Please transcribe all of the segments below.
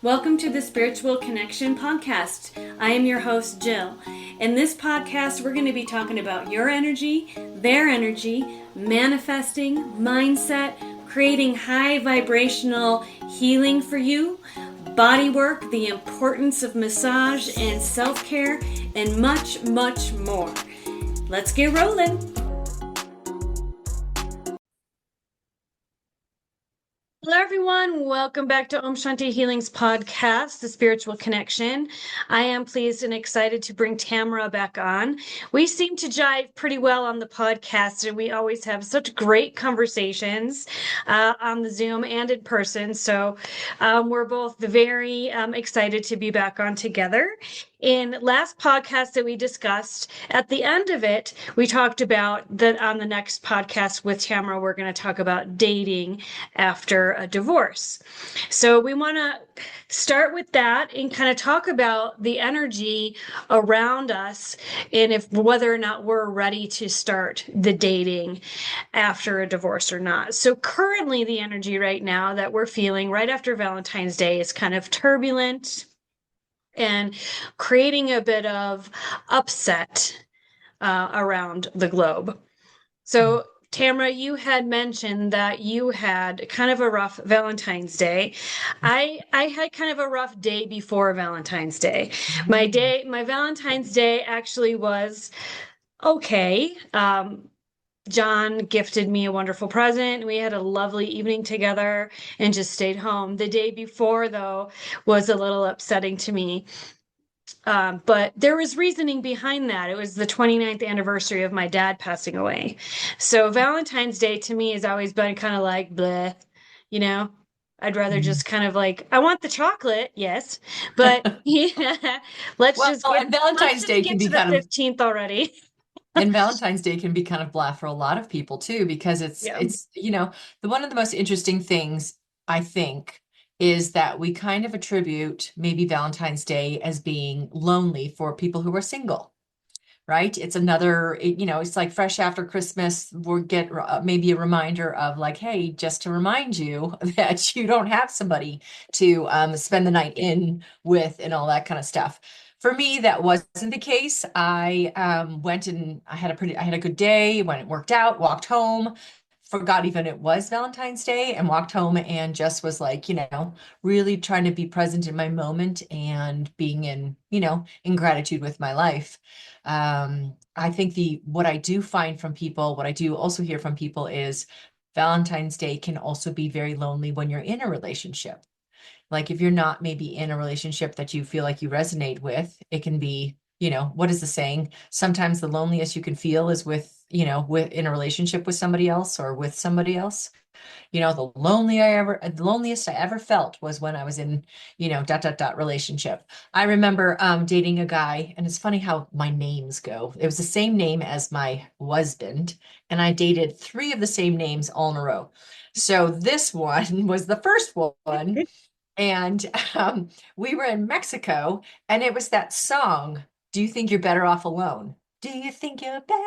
Welcome to the Spiritual Connection Podcast. I am your host, Jill. In this podcast, we're going to be talking about your energy, their energy, manifesting, mindset, creating high vibrational healing for you, body work, the importance of massage and self-care, and much, much more. Let's get rolling. Hello, everyone. Welcome back to Om Shanti Healing's podcast, The Spiritual Connection. I am pleased and excited to bring Tamara back on. We seem to jive pretty well on the podcast, and we always have such great conversations on the Zoom and in person. So we're both very excited to be back on together. In last podcast that we discussed, at the end of it, we talked about that on the next podcast with Tamara, we're going to talk about dating after a divorce. So we want to start with that and kind of talk about the energy around us and if whether or not we're ready to start the dating after a divorce or not. So currently the energy right now that we're feeling right after Valentine's Day is kind of turbulent and creating a bit of upset around the globe. So, Tamara, you had mentioned that you had kind of a rough Valentine's Day. I had kind of a rough day before Valentine's Day. My Valentine's Day actually was okay. John gifted me a wonderful present. We had a lovely evening together and just stayed home. The day before, though, was a little upsetting to me. But there was reasoning behind that. It was the 29th anniversary of my dad passing away. So Valentine's Day to me has always been kind of like bleh, you know? I'd rather just kind of like, I want the chocolate, yes, but yeah, And Valentine's Day can get be to the kind of 15th already. and Valentine's Day can be kind of blah for a lot of people too, because Yeah. one of the most interesting things I think is that we kind of attribute maybe Valentine's Day as being lonely for people who are single, right? It's it's like fresh after Christmas, we'll get maybe a reminder of like, hey, just to remind you that you don't have somebody to spend the night in with and all that kind of stuff. For me, that wasn't the case. I went and I had a good day, went and worked out, walked home, forgot even it was Valentine's Day, and walked home and just was like, really trying to be present in my moment and being in gratitude with my life. I think what I do find from people, what I do also hear from people is Valentine's Day can also be very lonely when you're in a relationship. Like if you're not maybe in a relationship that you feel like you resonate with, it can be, what is the saying? Sometimes the loneliest you can feel is with in a relationship with somebody else or with somebody else. The loneliest I ever felt was when I was in, dot, dot, dot relationship. I remember dating a guy, and it's funny how my names go. It was the same name as my husband, and I dated three of the same names all in a row. So this one was the first one. And we were in Mexico, and it was that song, Do You Think You're Better Off Alone? Do you think you're better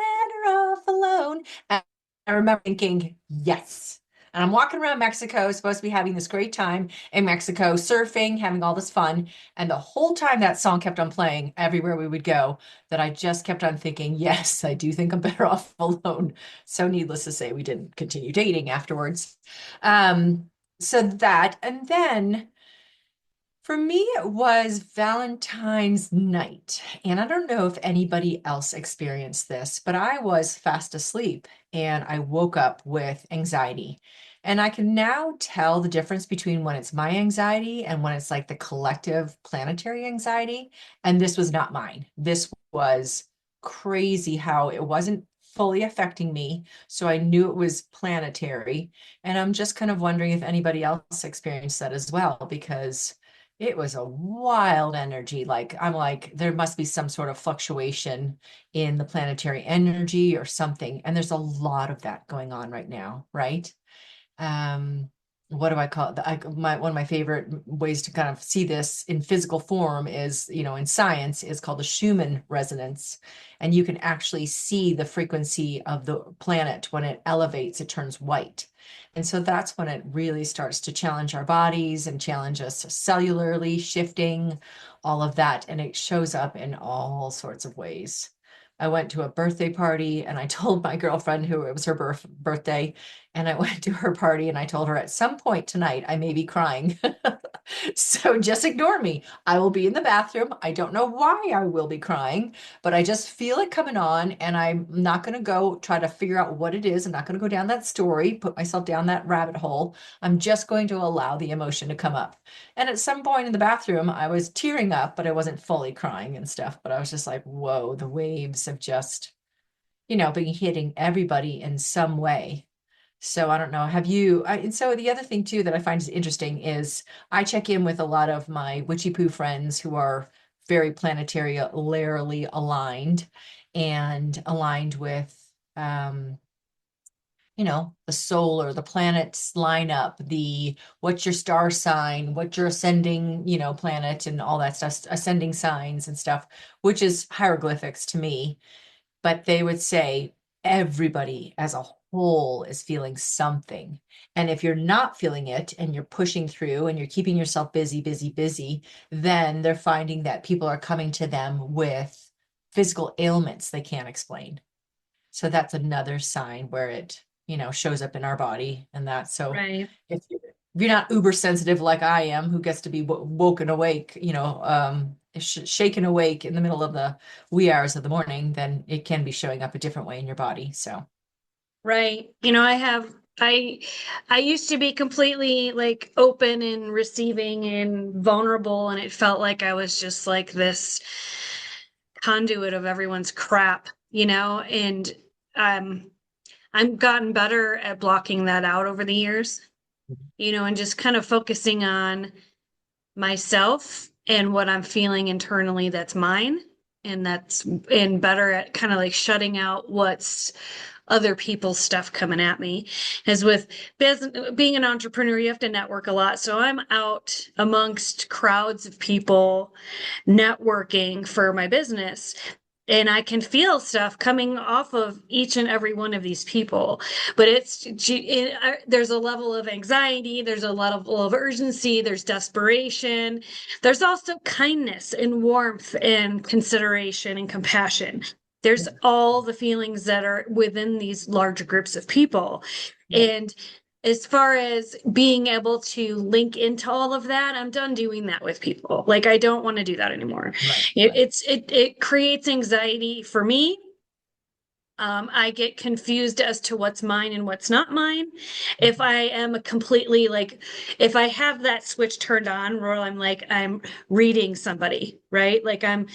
off alone? And I remember thinking, yes. And I'm walking around Mexico, supposed to be having this great time in Mexico, surfing, having all this fun. And the whole time that song kept on playing everywhere we would go, that I just kept on thinking, yes, I do think I'm better off alone. So needless to say, we didn't continue dating afterwards. So that, and then for me, it was Valentine's night. And I don't know if anybody else experienced this, but I was fast asleep and I woke up with anxiety. And I can now tell the difference between when it's my anxiety and when it's like the collective planetary anxiety. And this was not mine. This was crazy how it wasn't fully affecting me. So I knew it was planetary. And I'm just kind of wondering if anybody else experienced that as well, because it was a wild energy. Like, I'm like, there must be some sort of fluctuation in the planetary energy or something. And there's a lot of that going on right now, right? What do I call it? One of my favorite ways to kind of see this in physical form is, in science, is called the Schumann resonance. And you can actually see the frequency of the planet when it elevates, it turns white. And so that's when it really starts to challenge our bodies and challenge us cellularly, shifting all of that. And it shows up in all sorts of ways. I went to a birthday party and I told my girlfriend who it was her birthday, and I went to her party and I told her at some point tonight I may be crying. So just ignore me. I will be in the bathroom. I don't know why I will be crying, but I just feel it coming on, and I'm not going to go try to figure out what it is. I'm not going to go down that story, put myself down that rabbit hole. I'm just going to allow the emotion to come up. And at some point in the bathroom, I was tearing up, but I wasn't fully crying and stuff. But I was just like, whoa, the waves of just, been hitting everybody in some way. So I don't know. Have you? And so the other thing too that I find is interesting is I check in with a lot of my witchy poo friends who are very planetarially aligned and aligned with, um, the solar, the planets line up, what's your star sign, what's your ascending, planet and all that stuff, ascending signs and stuff, which is hieroglyphics to me. But they would say everybody as a whole is feeling something. And if you're not feeling it and you're pushing through and you're keeping yourself busy, busy, busy, then they're finding that people are coming to them with physical ailments they can't explain. So that's another sign where it, shows up in our body and that. So Right. if you're not uber sensitive like I am, who gets to be woken awake, shaken awake in the middle of the wee hours of the morning, then it can be showing up a different way in your body. So, Right. I used to be completely like open and receiving and vulnerable, and it felt like I was just like this conduit of everyone's crap, and um I'm gotten better at blocking that out over the years, and just kind of focusing on myself and what I'm feeling internally that's mine. And better at kind of like shutting out what's other people's stuff coming at me. As with business, being an entrepreneur, you have to network a lot. So I'm out amongst crowds of people networking for my business. And I can feel stuff coming off of each and every one of these people. But there's a level of anxiety, there's a level of urgency, there's desperation. There's also kindness and warmth and consideration and compassion. There's all the feelings that are within these large groups of people. right, And as far as being able to link into all of that, I'm done doing that with people. Like I don't want to do that anymore. right, It, right. it's it creates anxiety for me. I get confused as to what's mine and what's not mine. If I am a completely like, if I have that switch turned on where I'm reading somebody, right? Like I'm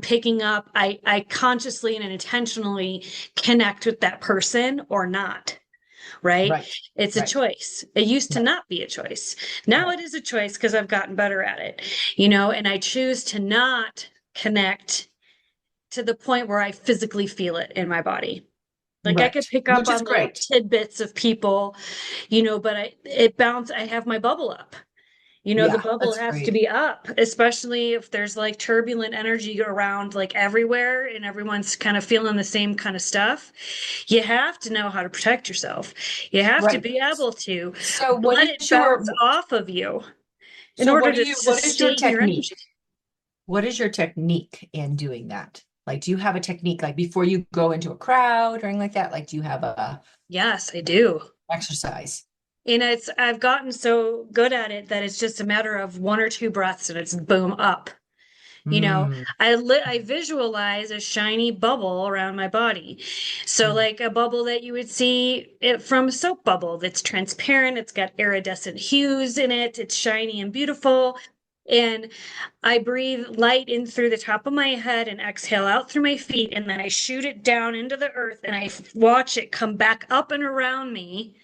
picking up, I consciously and intentionally connect with that person or not, right? Right, It's a right, choice. It used to right, not be a choice. Now right, it is a choice because I've gotten better at it, and I choose to not connect to the point where I physically feel it in my body. Like I could right, pick up which is on little great. tidbits of people, but I have my bubble up. The Yeah, bubble that's has to great. be up, especially if there's like turbulent energy around like everywhere and everyone's kind of feeling the same kind of stuff. You have to know how to protect yourself. You have to Right. be able to So what let it is bounce your, off of you in so order to what is your sustain your technique? energy. What is your technique in doing that? Like, do you have a technique like before you go into a crowd or anything like that? Like, do you have a Yes, I do. exercise? And I've gotten so good at it that it's just a matter of one or two breaths and it's boom up. Mm, I visualize a shiny bubble around my body. So mm, like a bubble that you would see it from a soap bubble that's transparent, it's got iridescent hues in it, it's shiny and beautiful. And I breathe light in through the top of my head and exhale out through my feet, and then I shoot it down into the earth and I watch it come back up and around me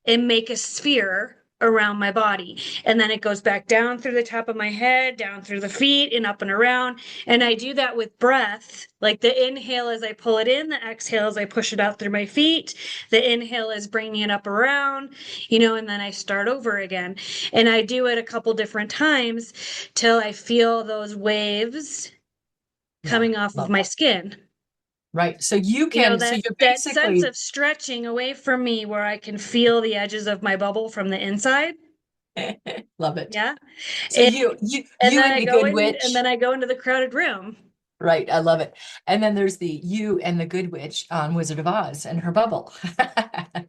and make a sphere around my body. And then it goes back down through the top of my head, down through the feet, and up and around. And I do that with breath. Like the inhale as I pull it in, the exhale as I push it out through my feet. The inhale is bringing it up around, and then I start over again. And I do it a couple different times till I feel those waves yeah, coming off of love my that. skin. Right. So you You know, can, so you're that sense basically, of stretching away from me where I can feel the edges of my bubble from the inside. love it. Yeah. So And, and you then and I the go good in and witch. then I go into the crowded room. Right. I love it. And then there's the you and the good witch on Wizard of Oz and her bubble.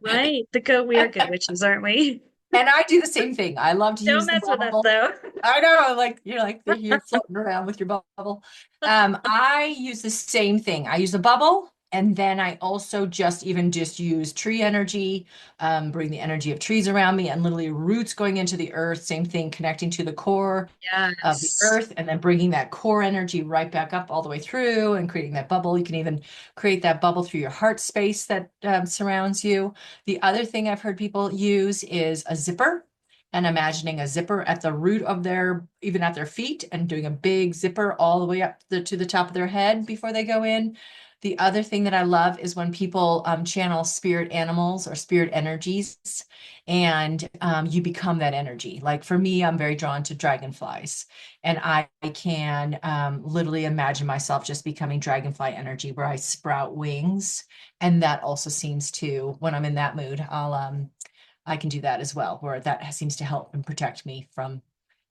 Right. We are good witches, aren't we? And I do the same thing. I love to Don't use the mess with us bubble. though. I know, like you're floating around with your bubble. I use the same thing. I use a bubble, and then I also just use tree energy, bring the energy of trees around me, and literally roots going into the earth. Same thing, connecting to the core of the Yes. earth, and then bringing that core energy right back up all the way through, and creating that bubble. You can even create that bubble through your heart space that surrounds you. The other thing I've heard people use is a zipper and imagining a zipper at the root of even at their feet, and doing a big zipper all the way up to the top of their head before they go in. The other thing that I love is when people channel spirit animals or spirit energies, and you become that energy. Like for me, I'm very drawn to dragonflies, and I can literally imagine myself just becoming dragonfly energy where I sprout wings. And that also seems to, when I'm in that mood, I can do that as well, where that seems to help and protect me from,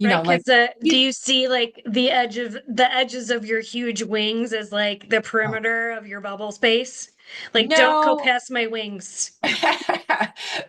Right, like because do you see like the edges of your huge wings as like the oh, perimeter of your bubble space? Like, don't go no. past my wings.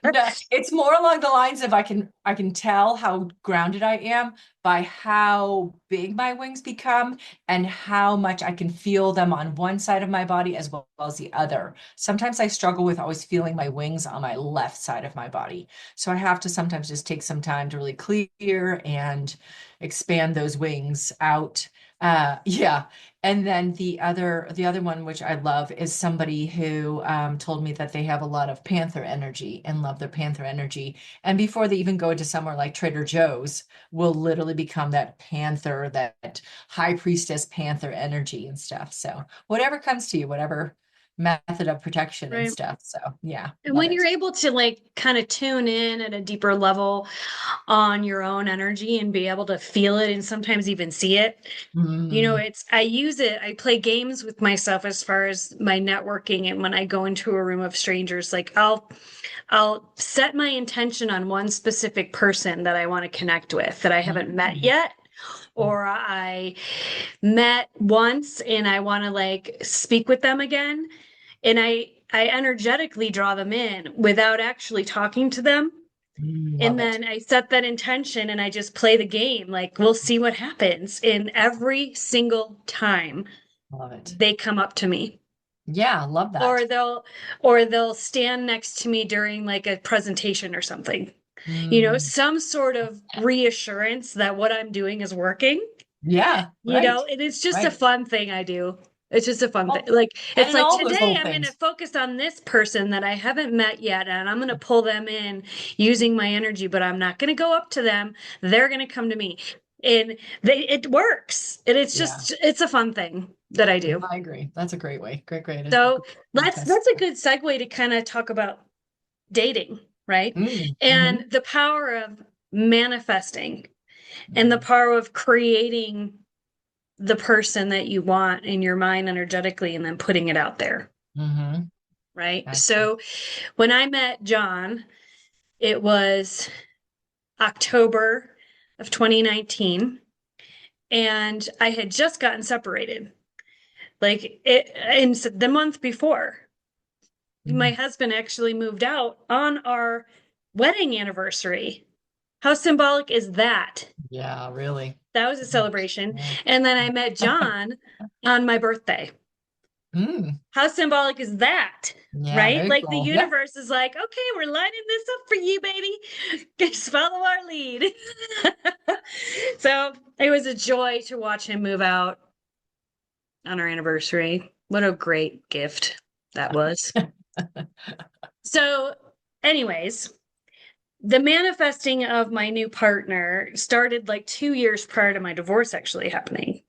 No, it's more along the lines of I can tell how grounded I am by how big my wings become and how much I can feel them on one side of my body as well as the other. Sometimes I struggle with always feeling my wings on my left side of my body. So I have to sometimes just take some time to really clear and expand those wings out. Yeah. And then the other one, which I love, is somebody who told me that they have a lot of panther energy and love their panther energy. And before they even go into somewhere like Trader Joe's, will literally become that panther, that high priestess panther energy and stuff. So whatever comes to you, whatever method of protection and Right. stuff. So yeah, And love when you're it. able to like kind of tune in at a deeper level on your own energy and be able to feel it and sometimes even see it, Mm, I use it, I play games with myself as far as my networking. And when I go into a room of strangers, like I'll set my intention on one specific person that I want to connect with that I haven't met mm, yet, or I met once and I want to like speak with them again. And I energetically draw them in without actually talking to them. And love it. then I set that intention and I just play the game. Like we'll see what happens. And every single time Love it. they come up to me Yeah, love or that. they'll stand next to me during like a presentation or something. Mm, Some sort of reassurance that what I'm doing is working. yeah, right, And it's just a right. fun thing I do. It's just a fun thing. Well, Like and it's in like all those today little I'm going to things. focus on this person that I haven't met yet and I'm going to pull them in using my energy, but I'm not going to go up to them. They're going to come to me. And it works. And Yeah, it's a fun thing that I no, do. I agree. That's a great way. Great So to test. that's a good segue to kind of talk about dating, right? Mm-hmm. And the power of manifesting and the Mm-hmm. power of creating the person that you want in your mind energetically and then putting it out there, Mm-hmm. right? Absolutely. So when I met John, it was October of 2019 and I had just gotten separated. Like in the month before, my Mm. husband actually moved out on our wedding anniversary. How symbolic is that? Yeah, really. That was a celebration. Yeah. And then I met John on my birthday. Mm. How symbolic is that? Yeah, Right? very Like the cool. Yeah. universe is like, okay, we're lining this up for you, baby. Just follow our lead. So it was a joy to watch him move out on our anniversary. What a great gift that was. So, anyways, the manifesting of my new partner started like 2 years prior to my divorce actually happening.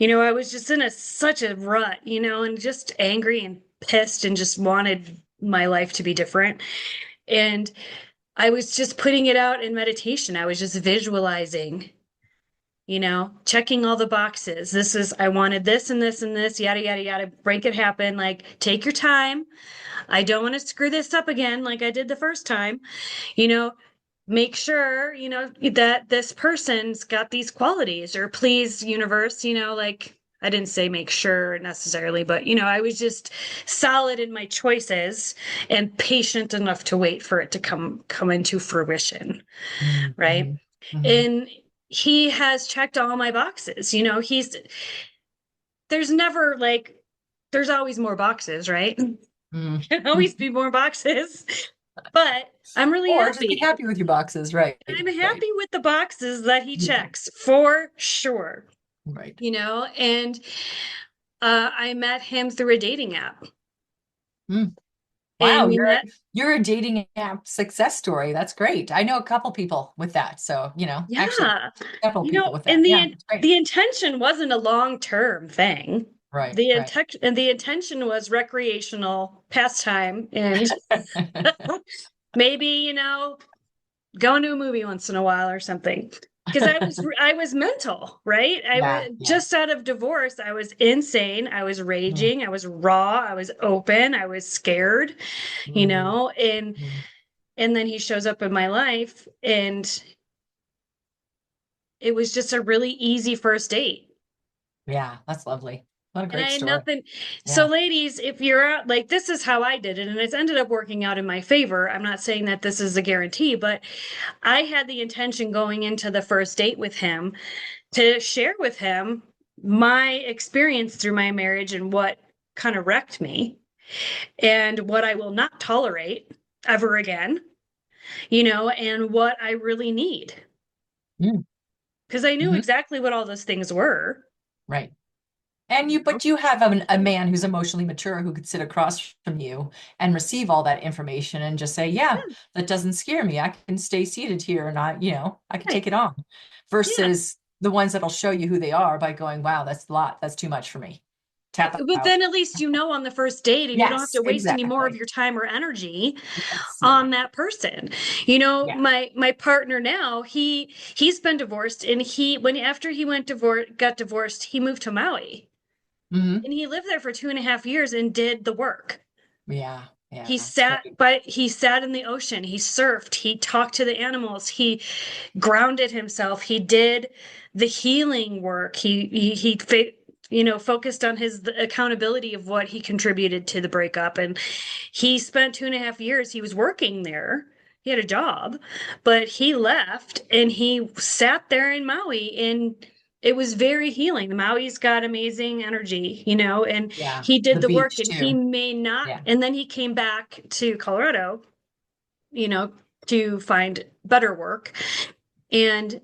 I was just in such a rut, and just angry and pissed and just wanted my life to be different. And I was just putting it out in meditation. I was just visualizing checking all the boxes. I wanted this and this and this, yada, yada, yada, break it happen. Like, take your time. I don't want to screw this up again like I did the first time. You know, make sure, that this person's got these qualities, or please, universe, like I didn't say make sure necessarily, but I was just solid in my choices and patient enough to wait for it to come into fruition, right? Mm-hmm. Mm-hmm. And he has checked all my boxes. There's never like there's always more boxes, right? Can Mm-hmm. always be more boxes. But I'm really Or just be happy. happy with your boxes, right? I'm Right. happy with the boxes that he Yeah. checks for sure, Right. and I met him through a dating app. Mm. And Wow, we met, you're a dating app success story. That's great. I know a couple people with that. So, actually yeah, several people with that. and Yeah, it's great. the intention wasn't a long-term thing. Right, right. The intention was recreational pastime and maybe, going to a movie once in a while or something. Because I was mental, right? I was Yeah, yeah. just out of divorce. I was insane. I was Mm, raging. I was raw. I was open. I was scared, mm, and mm. then he shows up in my life, and it was just a really easy first date. Yeah, that's lovely. What a And I great had story. nothing. So, Yeah. ladies, if you're out, like, this is how I did it, and it's ended up working out in my favor. I'm not saying that this is a guarantee, but I had the intention going into the first date with him to share with him my experience through my marriage and what kind of wrecked me and what I will not tolerate ever again, and what I really need. Mm, Because I knew hmm. exactly what all those things were. Right. And You know? but you have a man who's emotionally mature who could sit across from you and receive all that information and just say, yeah, that doesn't scare me. I can stay seated here and I can Right. take it on. Yeah. Versus the ones that'll show you who they are by going, wow, that's a lot. That's too much for me. Tap But out. then at least on the first date, and you don't have Yes, to waste any more of exactly. your time or energy Yes, yeah. on that person. Yeah. My partner now, he's been divorced, and after he got divorced, he moved to Maui. Hmm. And he lived there for 2.5 years and did the work. Yeah. Yeah. He That's sat great. but he sat in the ocean, he surfed, he talked to the animals, he grounded himself, he did the healing work. Focused on the accountability of what he contributed to the breakup. And he spent 2.5 years, he was working there. He had a job, but he left and he sat there in Maui, and it was very healing. The Maui's got amazing energy, and Yeah. he did The the work, beach and he too. may not. Yeah. And then he came back to Colorado, you know, to find better work. And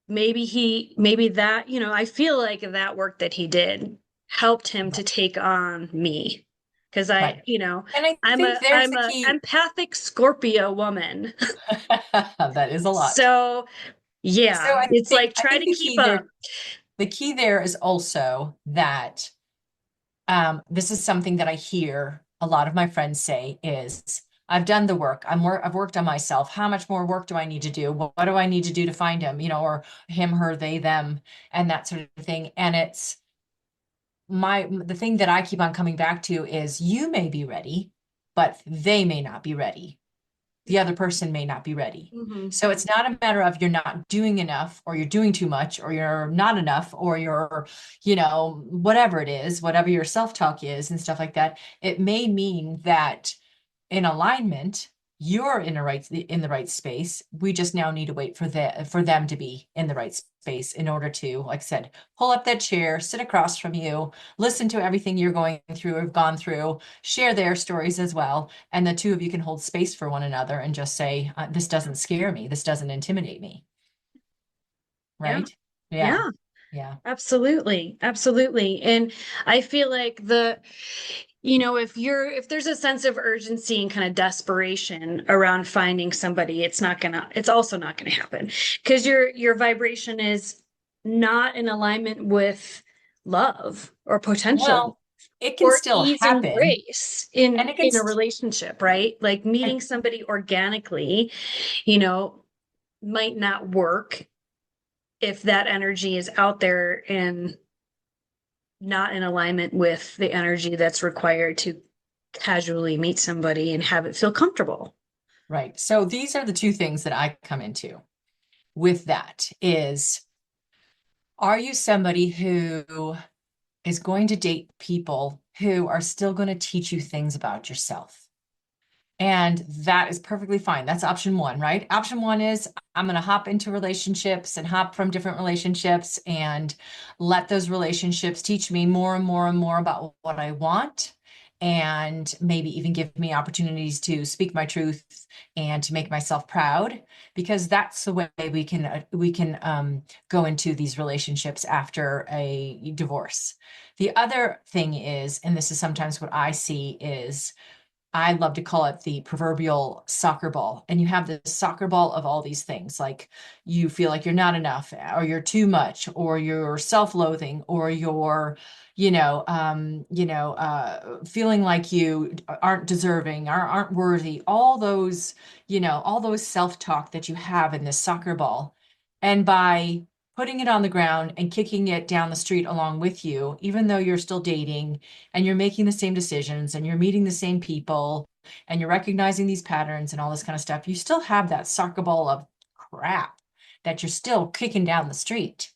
maybe that, I feel like that work that he did helped him to Right. take on me. Because Right. And I I'm think a there's I'm the a key. empathic Scorpio woman. That is a lot. So So yeah, it's like I try think to keep up. the key there is also that this is something that I hear a lot of my friends say is I've done the work. I've worked on myself. How much more work do I need to do? What do I need to do to find him? Or him, her, they, them, and that sort of thing. And it's the thing that I keep on coming back to is you may be ready, but they may not be ready. The other person may not be ready. Mhm. So it's not a matter of you're not doing enough or you're doing too much or you're not enough or you're, whatever it is, whatever your self-talk is and stuff like that. It may mean that in alignment, you're in the right space. We just now need to wait for them to be in the right space in order to, like I said, pull up that chair, sit across from you, listen to everything you're going through or have gone through, share their stories as well, and the two of you can hold space for one another and just say, "This doesn't scare me. This doesn't intimidate me." Yeah. Right? Yeah. Yeah. Yeah. Absolutely. Absolutely. And I feel like if there's a sense of urgency and kind of desperation around finding somebody, it's also not gonna happen, because your vibration is not in alignment with love or potential Well, it can or still ease and happen, grace and it can in a relationship, right? Like and meeting somebody organically, you know, might not work if that energy is out there and not in alignment with the energy that's required to casually meet somebody and have it feel comfortable. Right. So these are the two things that I come into with that is, are you somebody who is going to date people who are still going to teach you things about yourself? And that is perfectly fine. That's option one, right? Option one is I'm going to hop into relationships and hop from different relationships and let those relationships teach me more and more and more about what I want. And maybe even give me opportunities to speak my truth and to make myself proud, because that's the way we can go into these relationships after a divorce. The other thing is, and this is sometimes what I see, is I love to call it the proverbial soccer ball. And you have the soccer ball of all these things, like you feel like you're not enough, or you're too much, or you're self-loathing, or you're, feeling like you aren't deserving or aren't worthy. All those, all those self-talk that you have in this soccer ball. And by putting it on the ground and kicking it down the street along with you, even though you're still dating and you're making the same decisions and you're meeting the same people and you're recognizing these patterns and all this kind of stuff, you still have that soccer ball of crap that you're still kicking down the street.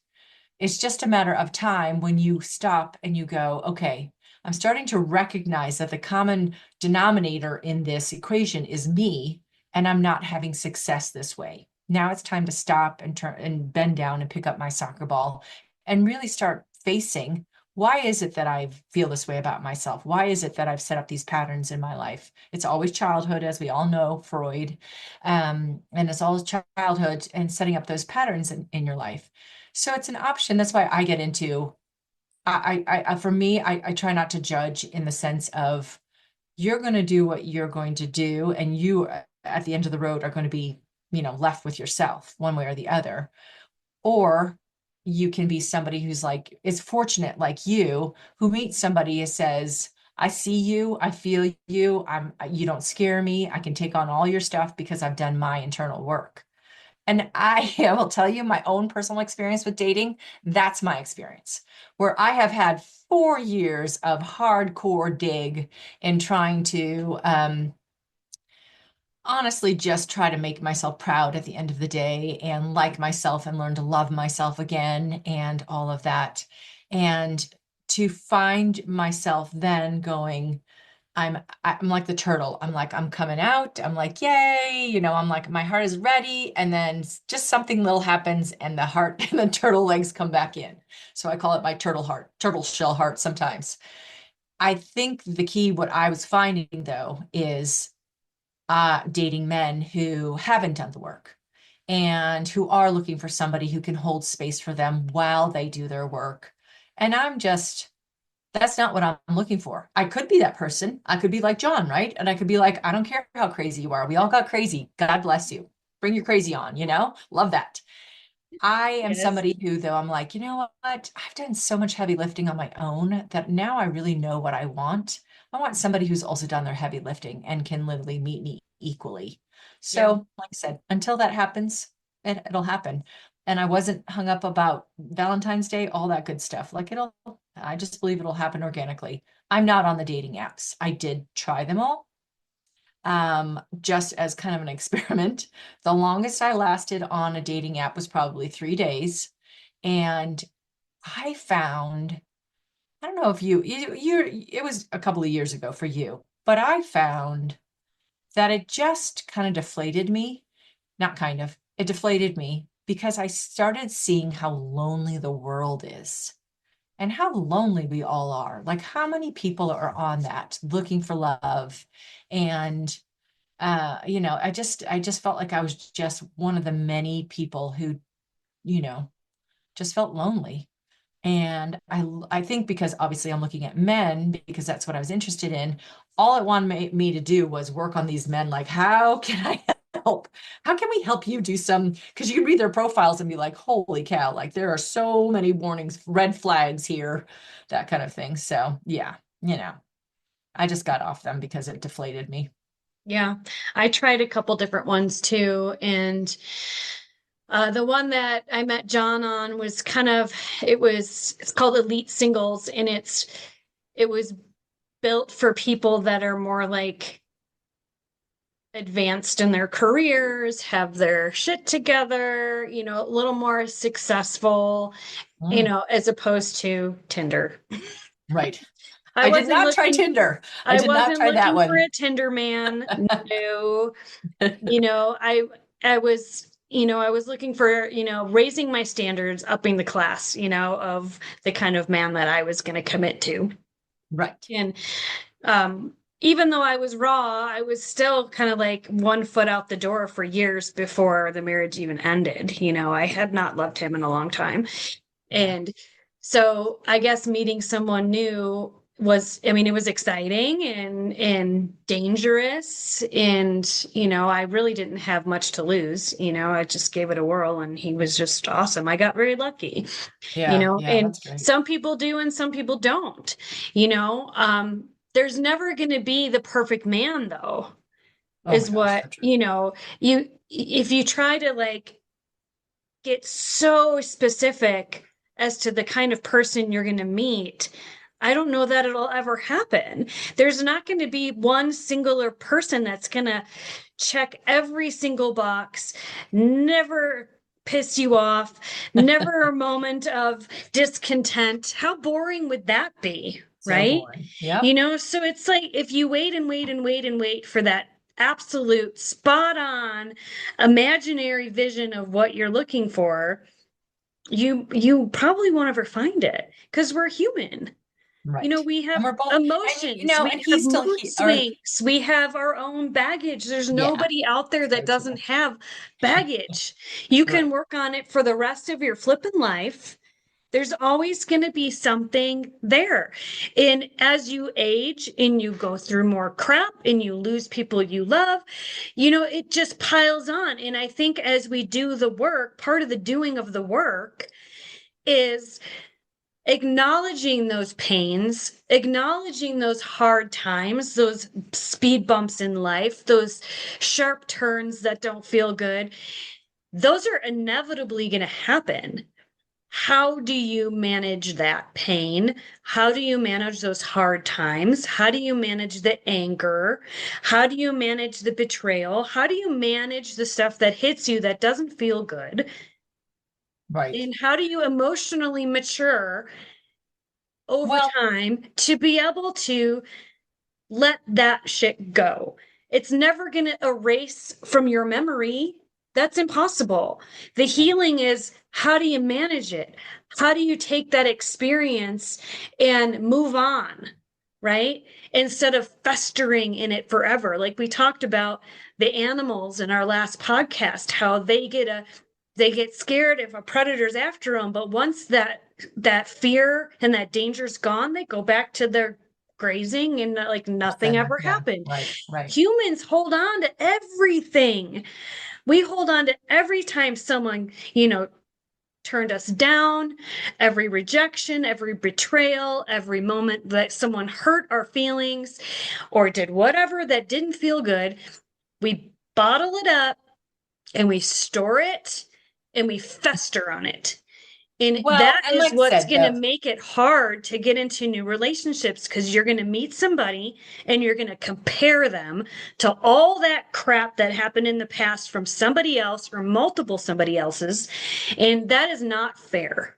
It's just a matter of time when you stop and you go, okay, I'm starting to recognize that the common denominator in this equation is me, and I'm not having success this way. Now it's time to stop and turn and bend down and pick up my soccer ball and really start facing, why is it that I feel this way about myself? Why is it that I've set up these patterns in my life? It's always childhood, as we all know, Freud. And it's always childhood and setting up those patterns in your life. So it's an option. That's why I get into, for me, I try not to judge in the sense of, you're going to do what you're going to do, and you at the end of the road are going to be, left with yourself one way or the other. Or you can be somebody who's like, is fortunate like you, who meets somebody who says, I see you, I feel you, you don't scare me, I can take on all your stuff because I've done my internal work. And I will tell you my own personal experience with dating. That's my experience, where I have had 4 years of hardcore dig in trying to honestly just try to make myself proud at the end of the day and like myself and learn to love myself again and all of that. And to find myself then going, I'm like the turtle. I'm like, I'm coming out. I'm like, yay. I'm like, my heart is ready. And then just something little happens and the heart and the turtle legs come back in. So I call it my turtle heart, turtle shell heart sometimes. I think the key, what I was finding though, is dating men who haven't done the work and who are looking for somebody who can hold space for them while they do their work. And that's not what I'm looking for. I could be that person. I could be like John, right? And I could be like, I don't care how crazy you are. We all got crazy. God bless you. Bring your crazy on, Love that. I am Yes. somebody who, though, I'm like, you know what? I've done so much heavy lifting on my own that now I really know what I want. I want somebody who's also done their heavy lifting and can literally meet me equally. Yeah. So, like I said, until that happens, it'll happen. And I wasn't hung up about Valentine's Day, all that good stuff. Like I just believe it'll happen organically. I'm not on the dating apps. I did try them all, just as kind of an experiment. The longest I lasted on a dating app was probably 3 days. And I found, I don't know if it was a couple of years ago for you, but I found that it just kind of deflated me. Not kind of, it deflated me because I started seeing how lonely the world is and how lonely we all are. Like, how many people are on that looking for love? And I just felt like I was just one of the many people who, you know, just felt lonely. And I think because obviously I'm looking at men because that's what I was interested in. All it wanted me to do was work on these men. Like, how can I help? How can we help you do some? Because you can read their profiles and be like, holy cow, like there are so many warnings, red flags here, that kind of thing. So yeah, I just got off them because it deflated me. Yeah. I tried a couple different ones too. And The one that I met John on was it's called Elite Singles, and it was built for people that are more like advanced in their careers, have their shit together, a little more successful, Mm, as opposed to Tinder. right. I I did wasn't not try looking Tinder. I I did not wasn't try that looking for one. a Tinder man. No. I was, I was looking for, raising my standards, upping the class, of the kind of man that I was going to commit to. Right. And um, even though I was raw, I was still kind of like one foot out the door for years before the marriage even ended. I had not loved him in a long time. Yeah. And so I guess meeting someone new was, I mean, it was exciting and dangerous. And, I really didn't have much to lose. I just gave it a whirl and he was just awesome. I got very lucky, Yeah. Yeah. and That's great. some people do and some people don't, you know. There's never going to be the perfect man though, Oh my is gosh. what, So true. if you try to like get so specific as to the kind of person you're going to meet, I don't know that it'll ever happen. There's not going to be one singular person that's going to check every single box, never piss you off, never a moment of discontent. How boring would that be? So Right? boring. Yep. So it's like if you wait and wait and wait and wait for that absolute spot on imaginary vision of what you're looking for, you probably won't ever find it because we're human. Right. We And have we're both, and emotions, and we have he's still mood he or swings, we have our own baggage. There's yeah, nobody out there that so doesn't true. have baggage. You can Right. work on it for the rest of your flipping life. There's always going to be something there. And as you age and you go through more crap and you lose people you love, it just piles on. And I think as we do the work, part of the doing of the work is acknowledging those pains, acknowledging those hard times, those speed bumps in life, those sharp turns that don't feel good. Those are inevitably going to happen. How do you manage that pain? How do you manage those hard times? How do you manage the anger? How do you manage the betrayal? How do you manage the stuff that hits you that doesn't feel good? Right. And how do you emotionally mature over Well, time to be able to let that shit go? It's never going to erase from your memory. That's impossible. The healing is, how do you manage it? How do you take that experience and move on, right? Instead of festering in it forever. Like we talked about the animals in our last podcast, how they get scared if a predator's after them, but once that fear and that danger's gone, they go back to their grazing and like nothing center. ever Yeah. happened. Right. Right. Humans hold on to everything. We hold on to every time someone, turned us down, every rejection, every betrayal, every moment that someone hurt our feelings or did whatever that didn't feel good. We bottle it up and we store it and we fester on it. And Well, that and is like I what's said, going to make it hard to get into new relationships because you're going to meet somebody and you're going to compare them to all that crap that happened in the past from somebody else or multiple somebody else's. And that is not fair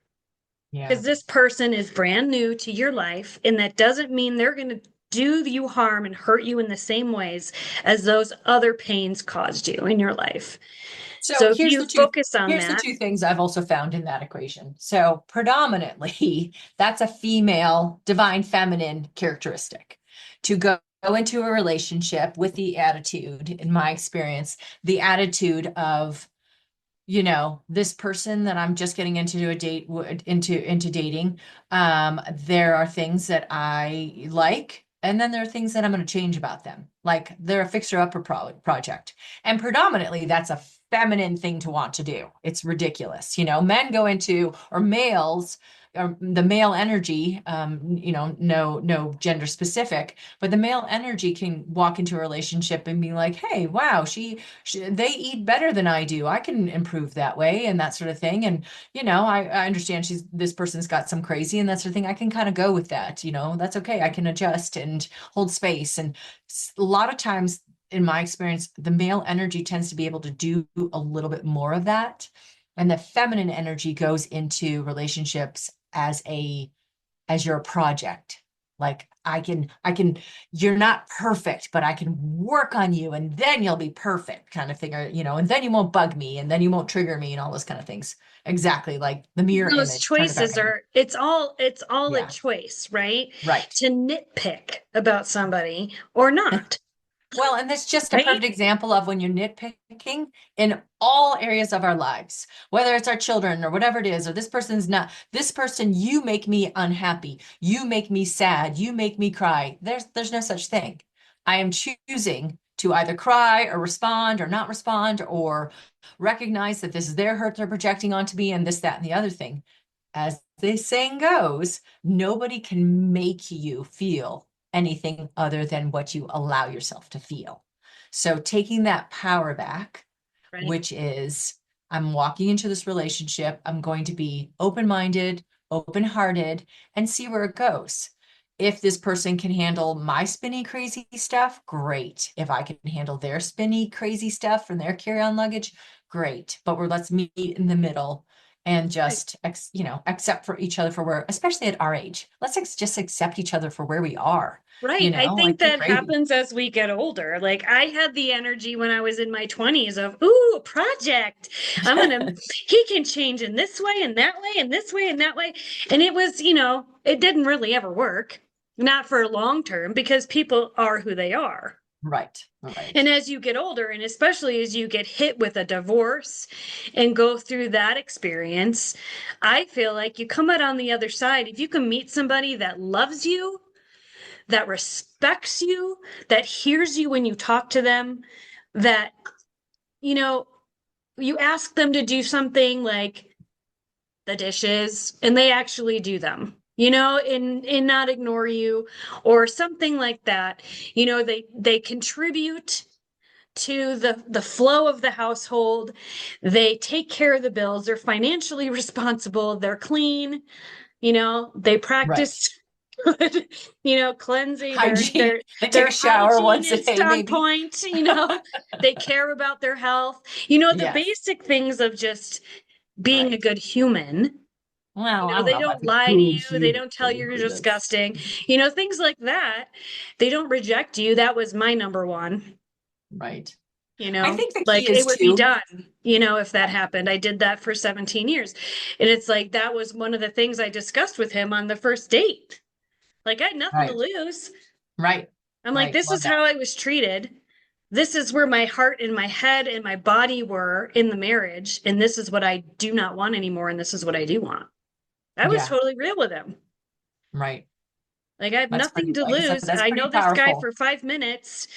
yeah. because this person is brand new to your life. And that doesn't mean they're going to do you harm and hurt you in the same ways as those other pains caused you in your life. So So if you focus on here's the that, two things I've also found in that equation. So predominantly, that's a female divine feminine characteristic to go into a relationship with the attitude, in my experience, the attitude of, this person that I'm just getting into a date into dating. There are things that I like, and then there are things that I'm going to change about them. Like they're a fixer upper project, and predominantly that's a feminine thing to want to do. It's ridiculous. You know, men go into, or males, or the male energy, no gender specific, but the male energy can walk into a relationship and be like, hey, wow, they eat better than I do. I can improve that way and that sort of thing. And, I understand this person's got some crazy and that sort of thing. I can kind of go with that. That's okay. I can adjust and hold space. And a lot of times, in my experience, the male energy tends to be able to do a little bit more of that. And the feminine energy goes into relationships as your project. Like you're not perfect, but I can work on you and then you'll be perfect kind of thing. Or, and then you won't bug me and then you won't trigger me and all those kind of things. Exactly. Like the mirror Those image, turn it back choices on you. it's all a Yeah. choice, right? Right. To nitpick about somebody or not, Well, and that's just a right? perfect example of when you're nitpicking in all areas of our lives, whether it's our children or whatever it is, or this person, you make me unhappy. You make me sad. You make me cry. There's no such thing. I am choosing to either cry or respond or not respond or recognize that this is their hurt they're projecting onto me and this, that, and the other thing. As the saying goes, nobody can make you feel anything other than what you allow yourself to feel. So taking that power back, Right. which is I'm walking into this relationship, I'm going to be open-minded, open-hearted, and see where it goes. If this person can handle my spinny, crazy stuff, great. If I can handle their spinny, crazy stuff and their carry-on luggage, great. But let's meet in the middle and Right. just accept for each other for where, especially at our age, just accept each other for where we are. Right. I think Like you're that crazy. happens as we get older. Like I had the energy when I was in my 20s of, ooh, a project. He can change in this way and that way and this way and that way. And it was, it didn't really ever work, not for long term, because people are who they are. Right, right, And as you get older, and especially as you get hit with a divorce and go through that experience, I feel like you come out on the other side. If you can meet somebody that loves you, that respects you, that hears you when you talk to them, that, you know, you ask them to do something like the dishes and they actually do them. And not ignore you or something like that. They contribute to the flow of the household. They take care of the bills. They're financially responsible. They're clean. They right. practice cleansing. Their Hygiene. their They take their a shower hygiene once a is day, on maybe. point. They care about their health. The Yes. basic things of just being a Right. good human. Well, I don't They know about don't the lie to good you. They human. don't tell you you're Goodness. disgusting. Things like that. They don't reject you. That was my number one. Right. I think the key Like it is would be too. done, if that happened. I did that for 17 years. And it's like that was one of the things I discussed with him on the first date. Like I had nothing to Right. lose. Right. I'm like, Right. this Love is that. how I was treated. This is where my heart and my head and my body were in the marriage. And this is what I do not want anymore. And this is what I do want. I was Yeah. totally real with him. Right. Like I have That's nothing pretty, to like I said, lose. that's I pretty know this guy powerful. for 5 minutes.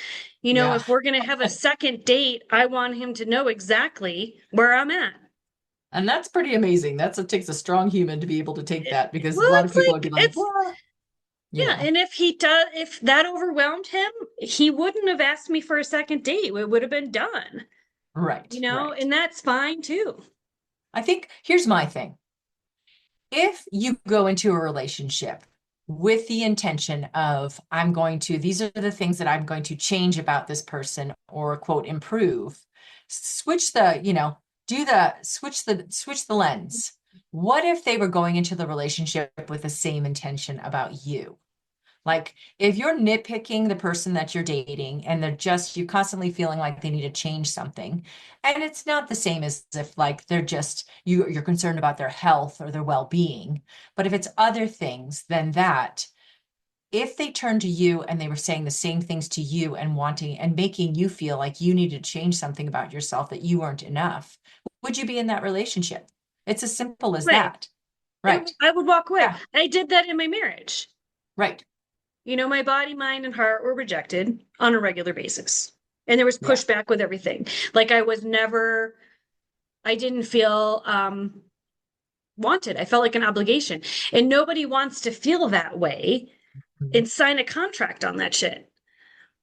Yeah. If we're going to have a second date, I want him to know exactly where I'm at. And that's pretty amazing. It takes a strong human to be able to take that because a Well, lot of it's people would be like like, it's what? yeah, and if that overwhelmed him, he wouldn't have asked me for a second date. It would have been done. Right. Right. And that's fine too. I think here's my thing. If you go into a relationship with the intention of, these are the things that I'm going to change about this person or quote, improve, switch the, switch the lens. What if they were going into the relationship with the same intention about you? Like if you're nitpicking the person that you're dating and you're constantly feeling like they need to change something, and it's not the same as if like you're concerned about their health or their well-being, but if it's other things than that, if they turned to you and they were saying the same things to you and wanting and making you feel like you needed to change something about yourself, that you weren't enough, would you be in that relationship? It's as simple as Right. that. Right. I would walk away. Yeah. I did that in my marriage. Right. My body, mind, and heart were rejected on a regular basis. and there was Yeah. pushback with everything. Like I didn't feel wanted. I felt like an obligation. And nobody wants to feel that way Mhm. and sign a contract on that shit.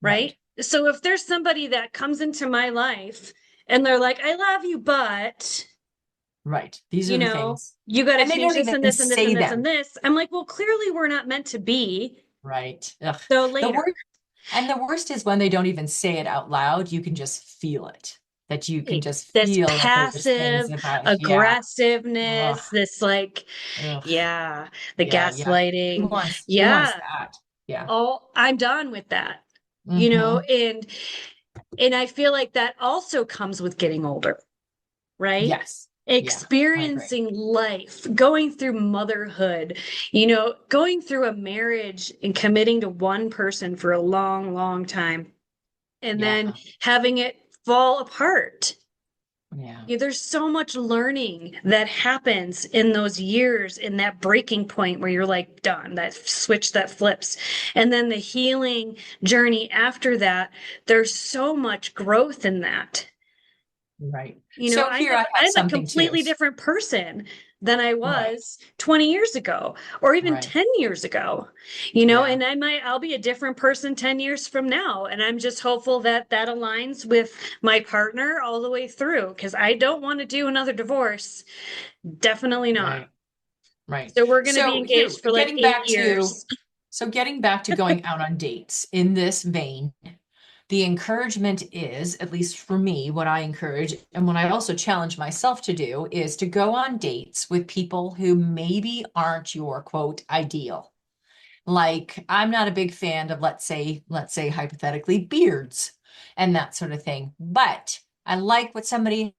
Right. Right. So if there's somebody that comes into my life and they're like, I love you, but Right. These are the things. you got to And they change don't this even and this and this say and this and them. this. I'm like, well, clearly we're not meant to be. Right. Ugh. So The later, worst, and the worst is when they don't even say it out loud. You can just feel it. That you can hey, just this feel that there's things passive about, yeah. Ugh. aggressiveness, this like, Ugh. yeah, the Yeah. Yeah. gaslighting. Who wants Yeah. that? Yeah. Oh, I'm done with that, Hmm. and I feel like that also comes with getting older, right? Yes. Yeah. I agree. Experiencing life, going through motherhood, going through a marriage and committing to one person for a long, long time, and Yeah. then having it fall apart. Yeah. There's so much learning that happens in those years, in that breaking point where you're like done, that switch that flips. And then the healing journey after that, there's so much growth in that. Right. So here I have I'm a something too. completely different person than I Right. was 20 years ago or even Right. 10 years ago. Yeah. And I'll be a different person 10 years from now, and I'm just hopeful that that aligns with my partner all the way through because I don't want to do another divorce. Definitely not. Right. Right. So we're going to be So here, engaged for like 8 years. getting back to going out on dates in this vein, the encouragement is, at least for me, what I encourage and what I also challenge myself to do is to go on dates with people who maybe aren't your quote ideal. Like, I'm not a big fan of, let's say hypothetically, beards and that sort of thing. But I like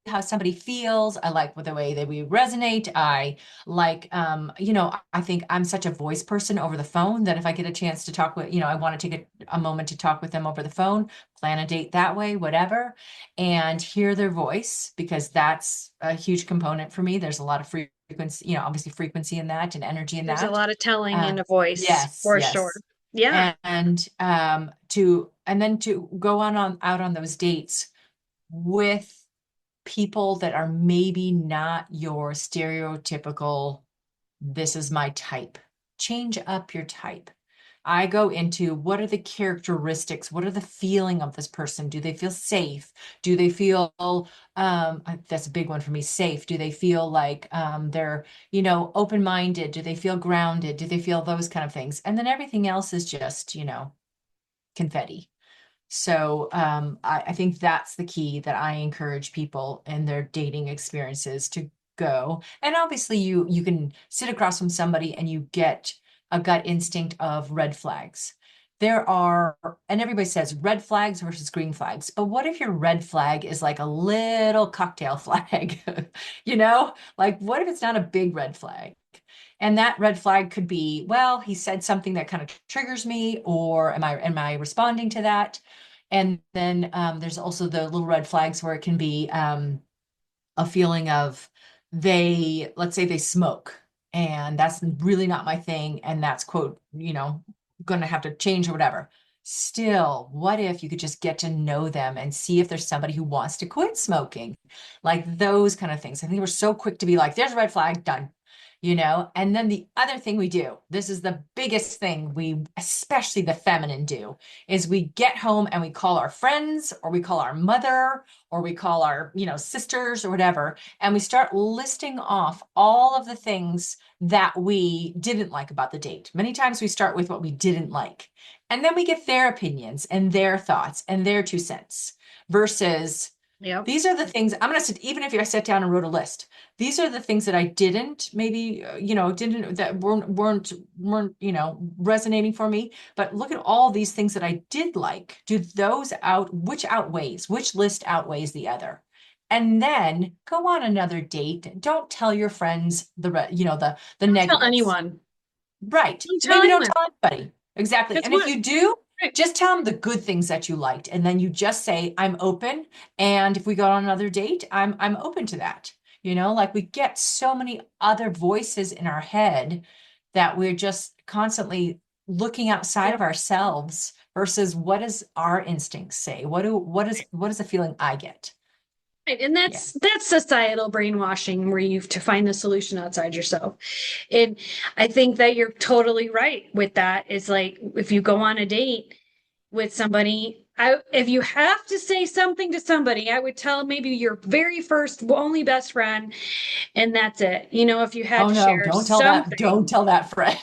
how somebody feels. I like what the way that we resonate. I like, I think I'm such a voice person over the phone that if I get a chance to talk with, I want to take a moment to talk with them over the phone, plan a date that way, whatever, and hear their voice because that's a huge component for me. There's a lot of frequency, obviously frequency in that and energy in There's a that. lot of telling Uh, in a voice yes, for sure. yes. Yeah. And then to go out on those dates with people that are maybe not your stereotypical, this is my type. Change up your type. I go into what are the characteristics? What are the feeling of this person? Do they feel safe? Do they feel, that's a big one for me, safe? Do they feel like they're, open-minded? Do they feel grounded? Do they feel those kind of things? And then everything else is just, confetti. So I think that's the key that I encourage people in their dating experiences to go. And obviously you can sit across from somebody and you get a gut instinct of red flags. There are, and everybody says red flags versus green flags. But what if your red flag is like a little cocktail flag? Like what if it's not a big red flag? And that red flag could be, well, he said something that kind of triggers me, or am I responding to that? And then there's also the little red flags where it can be a feeling of let's say they smoke, and that's really not my thing, and that's quote, going to have to change or whatever. Still, what if you could just get to know them and see if there's somebody who wants to quit smoking? Like those kind of things. I think we're so quick to be like, there's a red flag, done. And then the other thing we do, this is the biggest thing we, especially the feminine, do, is we get home and we call our friends or we call our mother or we call our, sisters or whatever, and we start listing off all of the things that we didn't like about the date. Many times we start with what we didn't like, and then we get their opinions and their thoughts and their 2 cents versus Yep. these are the things I'm going to sit, even if I sat down and wrote a list, these are the things that I didn't maybe, didn't, that weren't, resonating for me. But look at all these things that I did like. Do those which list outweighs the other? And then go on another date. Don't tell your friends the Don't tell negatives. anyone. Right. Don't tell Maybe don't anyone. tell anybody. Exactly. Because And if what? you do, Right. just tell them the good things that you liked. And then you just say, I'm open. And if we go on another date, I'm open to that. Like we get so many other voices in our head that we're just constantly looking outside Yep. of ourselves versus what does our instincts say? What is the feeling I get? Right. And Yeah. that's societal brainwashing where you have to find the solution outside yourself. And I think that you're totally right with that. It's like if you go on a date with somebody, if you have to say something to somebody, I would tell maybe your very first only best friend, and that's it. If you had Oh to no, share don't tell that. something, Don't tell that friend.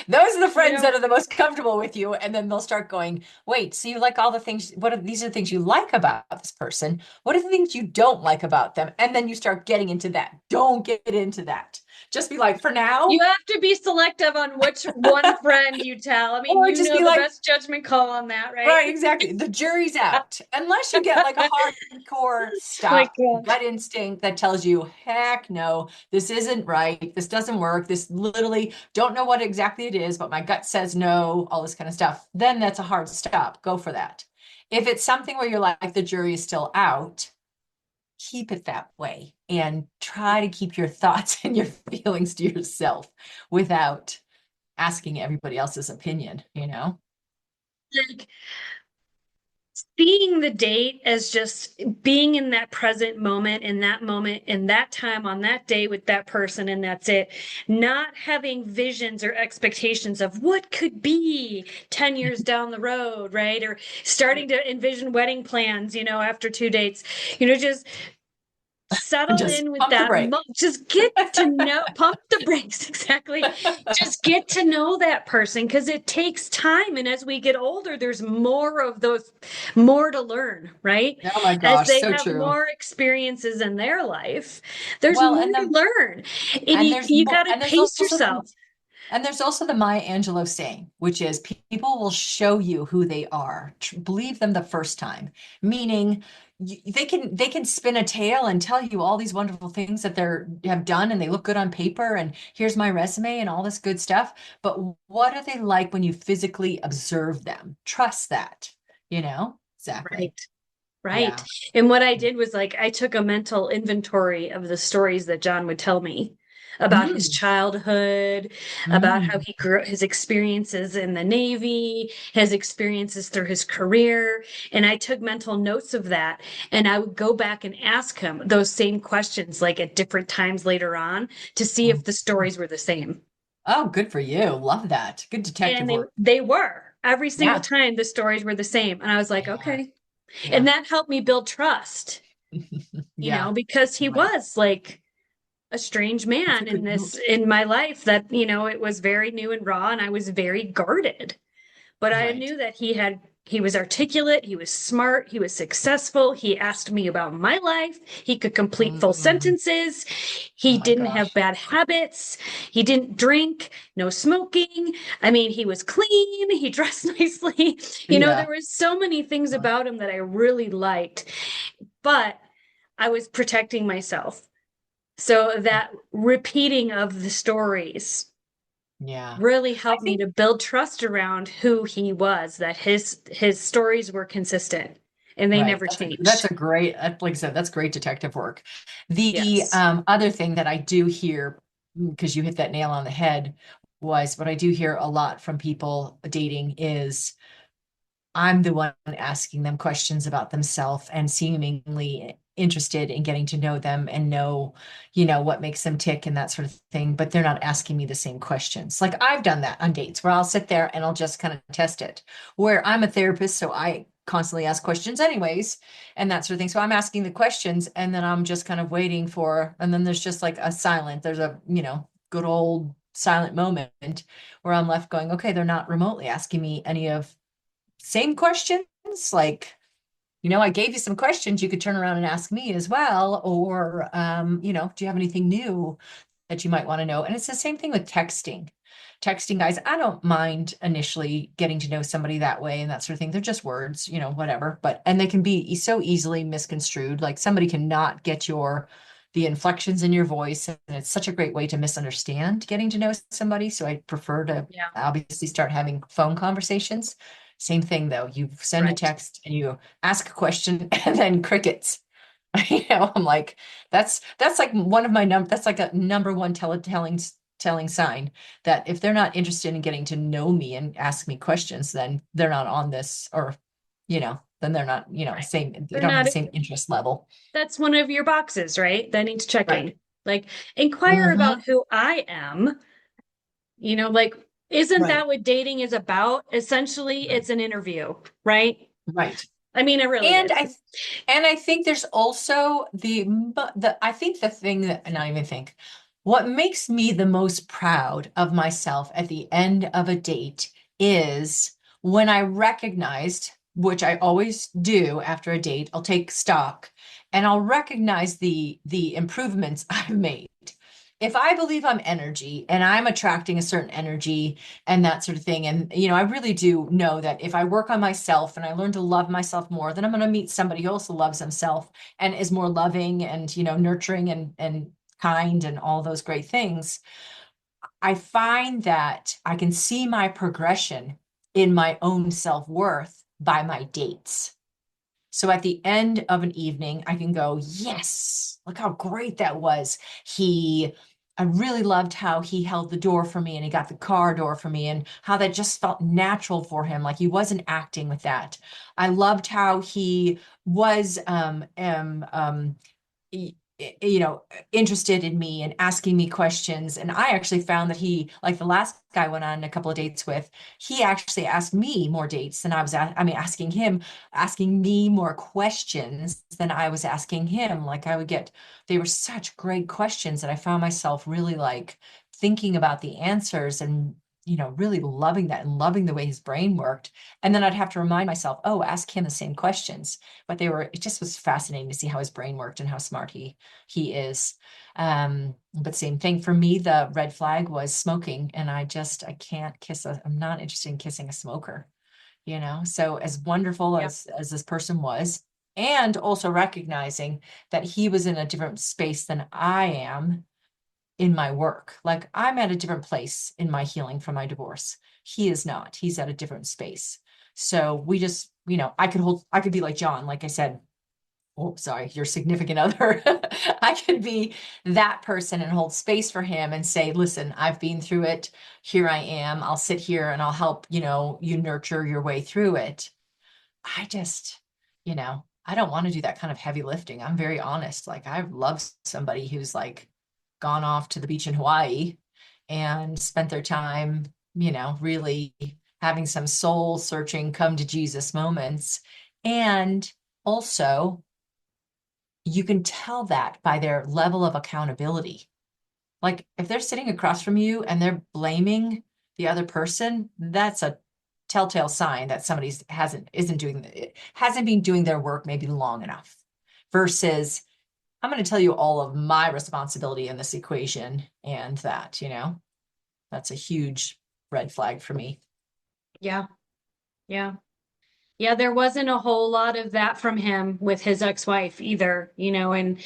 Those are the you friends know, that are the most comfortable with you. And then they'll start going, wait, so you like all the things, these are the things you like about this person. What are the things you don't like about them? And then you start getting into that. Don't get into that. Just be like, for you now, have to be selective on which one friend you tell. I mean, or you just know be the like, best judgment call on that, right? right, exactly. The jury's out. Unless you get like a hardcore My stop God. gut instinct that tells you, heck no, this isn't right. This doesn't work. This literally don't know what exactly it is, but my gut says no, all this kind of stuff. Then that's a hard stop. Go for that. If it's something where you're like, the jury is still out, keep it that way and try to keep your thoughts and your feelings to yourself without asking everybody else's opinion, you know? Like seeing the date as just being in that present moment, in that time, on that day with that person, and that's it. Not having visions or expectations of what could be 10 years down the road, right? Or starting to envision wedding plans, after two dates, just settle Just in with pump the that. brake. Just get to know, pump the brakes, exactly. Just get to know that person because it takes time. And as we get older, there's more of those, more to learn, right? Oh my As gosh, they so have true. more experiences in their life, there's Well, more and to the learn. And and you, there's you more got to and there's pace also yourself. the Maya Angelou saying, which is people will show you who they are. Believe them the first time. Meaning they can spin a tale and tell you all these wonderful things that they're have done and they look good on paper and here's my resume and all this good stuff. But what are they like when you physically observe them? Trust that, you know? Exactly. Right. Right. Yeah. And what I did was like I took a mental inventory of the stories that John would tell me about his Mm, childhood, about how mm. he grew, his experiences in the Navy, his experiences through his career. And I took mental notes of that. And I would go back and ask him those same questions, like at different times later on, to see if Mm. the stories were the same. Oh, good for you. Love that. Good And detective they work. they were. Every single Yeah. time the stories were the same. And I was like, Yeah. okay. And Yeah. that helped me build trust, Yeah. because he Right. was like a strange It's a man good in my life that, it was very new and raw and I was very guarded. But I right. knew that he was articulate, he was smart, he was successful. He asked me about my life. He could complete full Mm, sentences. oh He my didn't have gosh. bad habits. He didn't drink, no smoking. I mean, he was clean, he dressed nicely. There Yeah. was so many things about him that I really liked, but I was protecting myself. So that repeating of the stories Yeah. really I helped me think to build trust around who he was, that his stories were consistent and they right. never That's changed. a great like I said, that's great detective work. The Yes. other thing that I do hear, because you hit that nail on the head, was what I do hear a lot from people dating is I'm the one asking them questions about themselves and seemingly interested in getting to know them and know, what makes them tick and that sort of thing. But they're not asking me the same questions. Like I've done that on dates where I'll sit there and I'll just kind of test it. Where I'm a therapist, so I constantly ask questions anyways, and that sort of thing. So I'm asking the questions and then I'm just kind of waiting and then there's just like there's a, good old silent moment where I'm left going, okay, they're not remotely asking me any of same questions like I gave you some questions you could turn around and ask me as well or do you have anything new that you might want to know? And it's the same thing with texting guys. I don't mind initially getting to know somebody that way and that sort of thing. They're just words, whatever, and they can be so easily misconstrued. Like somebody cannot get the inflections in your voice, and it's such a great way to misunderstand getting to know somebody. So I prefer to Yeah. obviously start having phone conversations. Same thing though. You send a Right. text and you ask a question and then crickets. I'm like, that's like one of my that's like a number one telling telling sign that if they're not interested in getting to know me and ask me questions, then they're not on this, or, then they're not, Right. they They're don't have not, the same interest level. that's one of your boxes, right? That needs checking. Right. Like, inquire Hmm. about who I am, like, isn't Right. that what dating is about? Essentially, Right. it's an interview, right? Right. I mean, it really And is. I think there's also I think the thing that, not even think, what makes me the most proud of myself at the end of a date is when I recognized, which I always do after a date, I'll take stock and I'll recognize the improvements I've made. If I believe I'm energy and I'm attracting a certain energy and that sort of thing. And, I really do know that if I work on myself and I learn to love myself more, then I'm going to meet somebody who also loves himself and is more loving and, nurturing and kind and all those great things. I find that I can see my progression in my own self-worth by my dates. So at the end of an evening, I can go, yes, look how great that was. I really loved how he held the door for me and he got the car door for me and how that just felt natural for him. Like he wasn't acting with that. I loved how he was, y- interested in me and asking me questions. And I actually found that like the last guy I went on a couple of dates with, he actually asked me more dates than asking him, asking me more questions than I was asking him. Like they were such great questions that I found myself really like thinking about the answers and, really loving that and loving the way his brain worked. And then I'd have to remind myself, oh, ask him the same questions. But it just was fascinating to see how his brain worked and how smart he is. But same thing for me, the red flag was smoking. And I can't I'm not interested in kissing a smoker, So as wonderful Yep. as this person was, and also recognizing that he was in a different space than I am in my work. Like I'm at a different place in my healing from my divorce. He is not. He's at a different space. So we just, I could be like John, like I said, oh, sorry, your significant other. I could be that person and hold space for him and say, listen, I've been through it. Here I am. I'll sit here and I'll help, you nurture your way through it. I just, I don't want to do that kind of heavy lifting. I'm very honest. Like I love somebody who's like gone off to the beach in Hawaii and spent their time, really having some soul searching, come to Jesus moments. And also, you can tell that by their level of accountability. Like if they're sitting across from you and they're blaming the other person, that's a telltale sign that somebody's hasn't been doing their work maybe long enough. Versus, I'm going to tell you all of my responsibility in this equation, and that's a huge red flag for me. Yeah. Yeah. Yeah. There wasn't a whole lot of that from him with his ex-wife either, and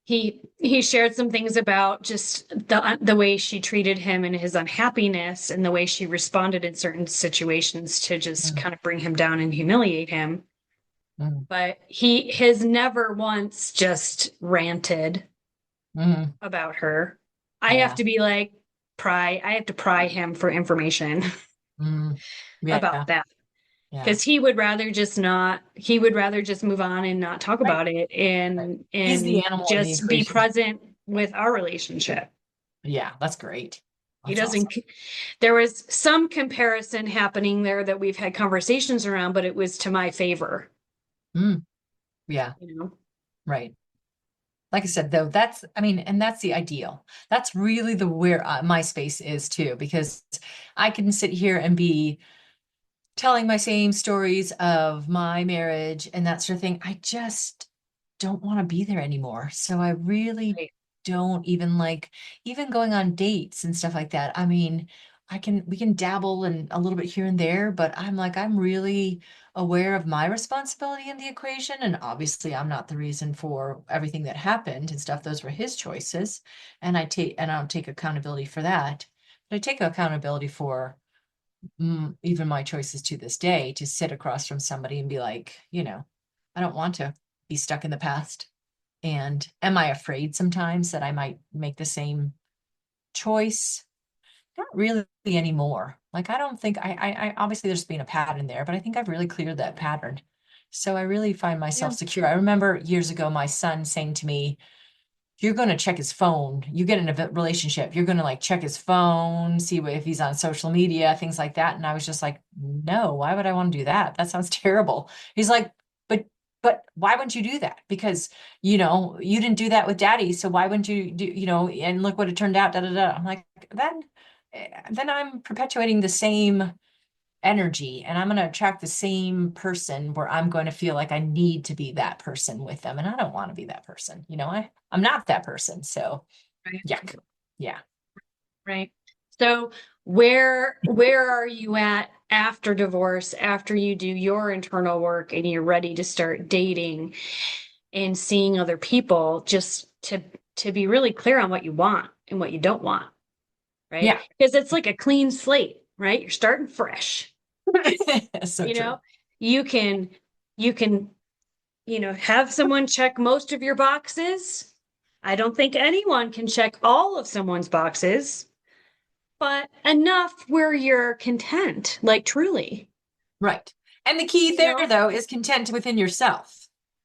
he shared some things about just the way she treated him and his unhappiness and the way she responded in certain situations to just Mm, kind of bring him down and humiliate him. mm, But he has never once just ranted mm, about her. I have yeah. to be like, I have to pry him for information Mm, about yeah. that. Yeah. Because he would rather just move on and not talk Right. about it Right. and He's the and animal in the just be equation. present with our relationship. Yeah, that's great. He That's doesn't, awesome. there was some comparison happening there that we've had conversations around, but it was to my favor, Mm, yeah, you know? right. Like I said, though, and that's the ideal. That's really the where my space is too, because I can sit here and be telling my same stories of my marriage and that sort of thing. I just don't want to be there anymore. So I really Right. don't even like even going on dates and stuff like that. I mean, we can dabble and a little bit here and there, but I'm really aware of my responsibility in the equation. And obviously I'm not the reason for everything that happened and stuff. Those were his choices. And I'll take accountability for that. But I take accountability for even my choices to this day to sit across from somebody and be like, I don't want to be stuck in the past. And am I afraid sometimes that I might make the same choice? Not really anymore. Like, I don't think I obviously there's been a pattern there, but I think I've really cleared that pattern. So I really find Yeah. myself secure. I remember years ago, my son saying to me, you're going to check his phone. You get in a relationship, you're going to like check his phone, see if he's on social media, things like that. And I was just like, no, why would I want to do that? That sounds terrible. He's like, but, but why wouldn't you do that? Because, you didn't do that with daddy. So why wouldn't you do, and look what it turned out, da, da, da. I'm like, then I'm perpetuating the same energy and I'm going to attract the same person where I'm going to feel like I need to be that person with them. And I don't want to be that person. I'm not that person. So Right. yuck. Yeah. Right. So where are you at after divorce, after you do your internal work and you're ready to start dating and seeing other people, just to be really clear on what you want and what you don't want, right? Yeah. Because it's like a clean slate, right? You're starting fresh. So You true. know, you can you can, have someone check most of your boxes. I don't think anyone can check all of someone's boxes, but enough where you're content, like truly, Right. And the key you there, know? though, is content within yourself.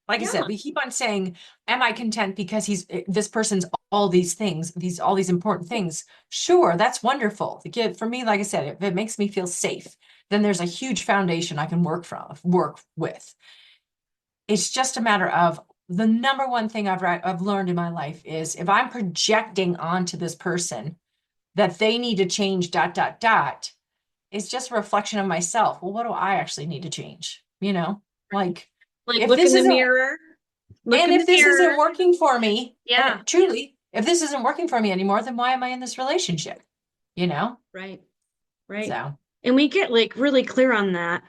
Like I Yeah, said, we keep on saying, am I content because this person's all these things, all these important things? Sure, that's wonderful. For me, like I said, if it makes me feel safe, then there's a huge foundation I can work with. It's just a matter of the number one thing I've learned in my life is if I'm projecting onto this person that they need to change dot dot dot, it's just a reflection of myself. Well, what do I actually need to change? Like like if look this in the isn't mirror, look and in the if this isn't mirror. working for me, Yeah, and truly, if this isn't working for me anymore, then why am I in this relationship? You know? right, right. So And we get like really clear on that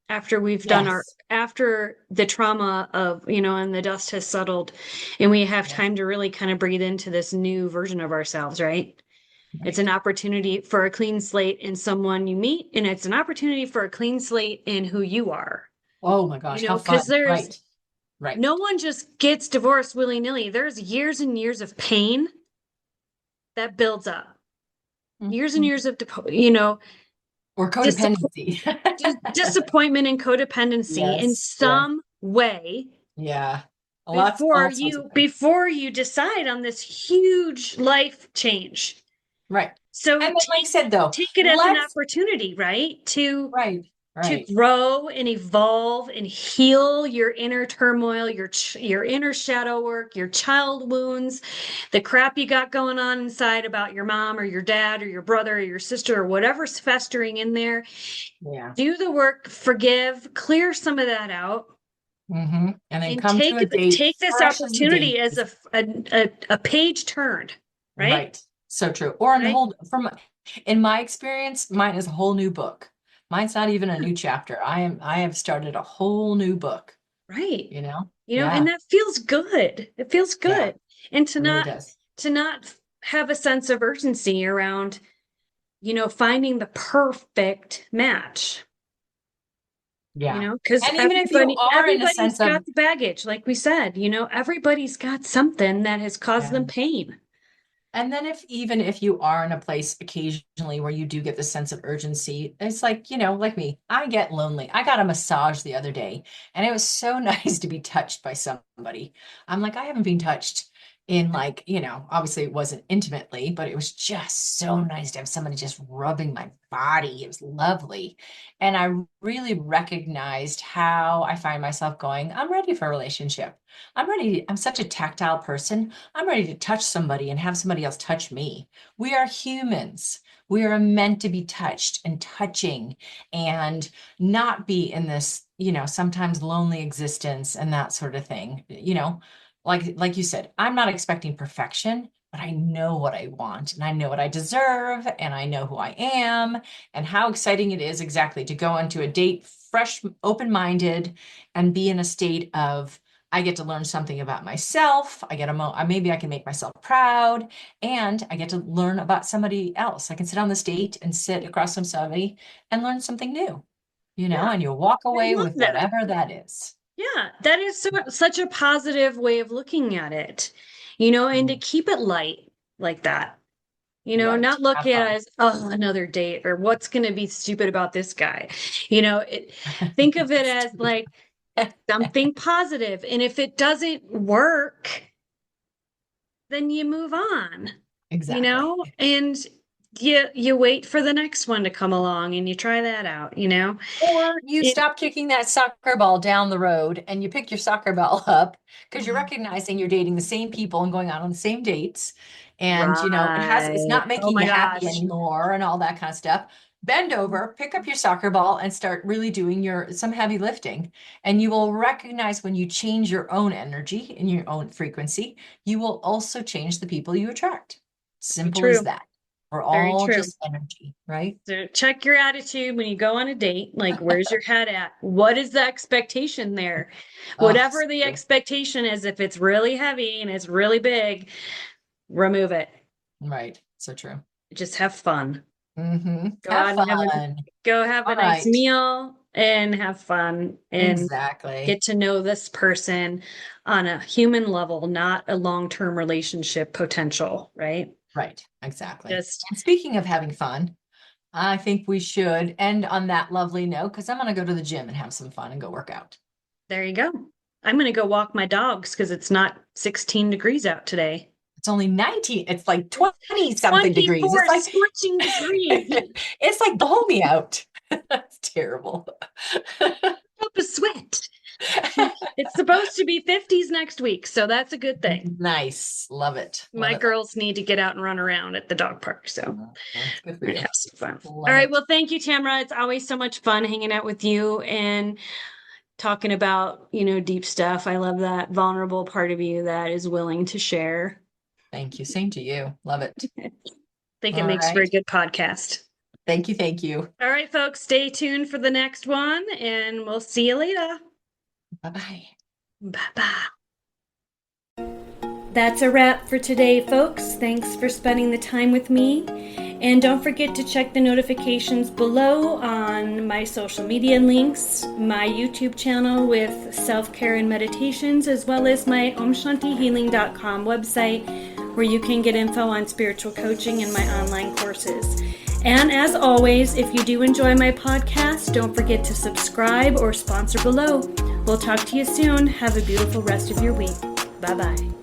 after we've done yes. after the trauma of, and the dust has settled and we have Yes. time to really kind of breathe into this new version of ourselves, right? It's an Right. opportunity for a clean slate in someone you meet, and it's an opportunity for a clean slate in who you are. Oh my gosh, how Because fun. there's Right. Right. no one just gets divorced willy-nilly. There's years and years of pain that builds up. Years and Mhm. years of, Or disappointment, codependency. disappointment and codependency in Yes. Yes. some way Yeah. Lots, before all sorts of you things. before you decide on this huge life change. Right. So And then, like I said, though, take it as an let's, opportunity, right? right, To right. grow and evolve and heal your inner turmoil, your inner shadow work, your child wounds, the crap you got going on inside about your mom or your dad or your brother or your sister or whatever's festering in there. Yeah. Do the work, forgive, clear some of that out, And then and come to a date take this fresh as the opportunity as daisy. a page turned, right? Right. So true. Or in the Right? whole in my experience, mine is a whole new book. Mine's not even a Yeah, new chapter. I have started a whole new book, right. you know? And Yeah. that feels good. It feels Yeah. good. And It really does. to not have a sense of urgency around, finding the perfect match, Yeah. because And even if you are in a everybody's sense got of the baggage, like we said, everybody's got something that has caused yeah. them pain. And then even if you are in a place occasionally where you do get the sense of urgency, it's like, like me, I get lonely. I got a massage the other day and it was so nice to be touched by somebody. I'm like, I haven't been touched in like, obviously it wasn't intimately, but it was just so nice to have somebody just rubbing my body. It was lovely. And I really recognized how I find myself going, I'm ready for a relationship. I'm ready. I'm such a tactile person. I'm ready to touch somebody and have somebody else touch me. We are humans. We are meant to be touched and touching and not be in this, sometimes lonely existence and that sort of thing. Like you said, I'm not expecting perfection, but I know what I want and I know what I deserve and I know who I am and how exciting it is exactly to go onto a date fresh, open-minded and be in a state of I get to learn something about myself. I get maybe I can make myself proud, and I get to learn about somebody else. I can sit on this date and sit across from somebody and learn something new, Yeah, and you'll walk I away love with that. whatever that is. Yeah, that is such a positive way of looking at it, and to Mm. keep it light like that. Right. not look Have at it fun. as, oh, another date or what's going to be stupid about this guy. Think of it as Stupid. like something positive. And if it doesn't work, then you move on, Exactly. and you wait for the next one to come along and you try that out. Or you It, stop kicking that soccer ball down the road and you pick your soccer ball up because you're recognizing you're dating the same people and going out on the same dates. And it's right. not Oh making my you happy gosh. anymore and all that kind of stuff. Bend over, pick up your soccer ball and start really doing some heavy lifting. And you will recognize when you change your own energy and your own frequency, you will also change the people you attract. Very Simple as true. that. We're Very all true. just energy, right? So check your attitude when you go on a date. Like, where's your head at? What is the expectation there? Oh, Whatever the true. expectation is, if it's really heavy and it's really big, remove it. Right. So true. Just have fun. Go Have out and fun. go have a All nice right. meal and have fun and Exactly. get to know this person on a human level, not a long-term relationship potential, right? Right. Exactly. Just And speaking of having fun, I think we should end on that lovely note because I'm going to go to the gym and have some fun and go work out. there you go. I'm going to go walk my dogs because it's not 16 degrees out today. It's only 19, it's like It's 20 something degrees. 24 It's like scorching degrees. it's like balmy out. That's terrible. Up a sweat. It's supposed to be 50s next week, so that's a good thing. Nice. Love it. My Love it. girls need to get out and run around at the dog park, so That's good for we're gonna you. have some fun. All Love right, it. well, thank you, Tamara. It's always so much fun hanging out with you and talking about, deep stuff. I love that vulnerable part of you that is willing to share. Thank you. Same to you. Love it. I think it All makes for a right. good podcast. Thank you. Thank you. All right, folks, stay tuned for the next one, and we'll see you later. Bye-bye. Bye-bye. That's a wrap for today, folks. Thanks for spending the time with me. And don't forget to check the notifications below on my social media links, my YouTube channel with self-care and meditations, as well as my omshantihealing.com website where you can get info on spiritual coaching and my online courses. And as always, if you do enjoy my podcast, don't forget to subscribe or sponsor below. We'll talk to you soon. Have a beautiful rest of your week. Bye-bye.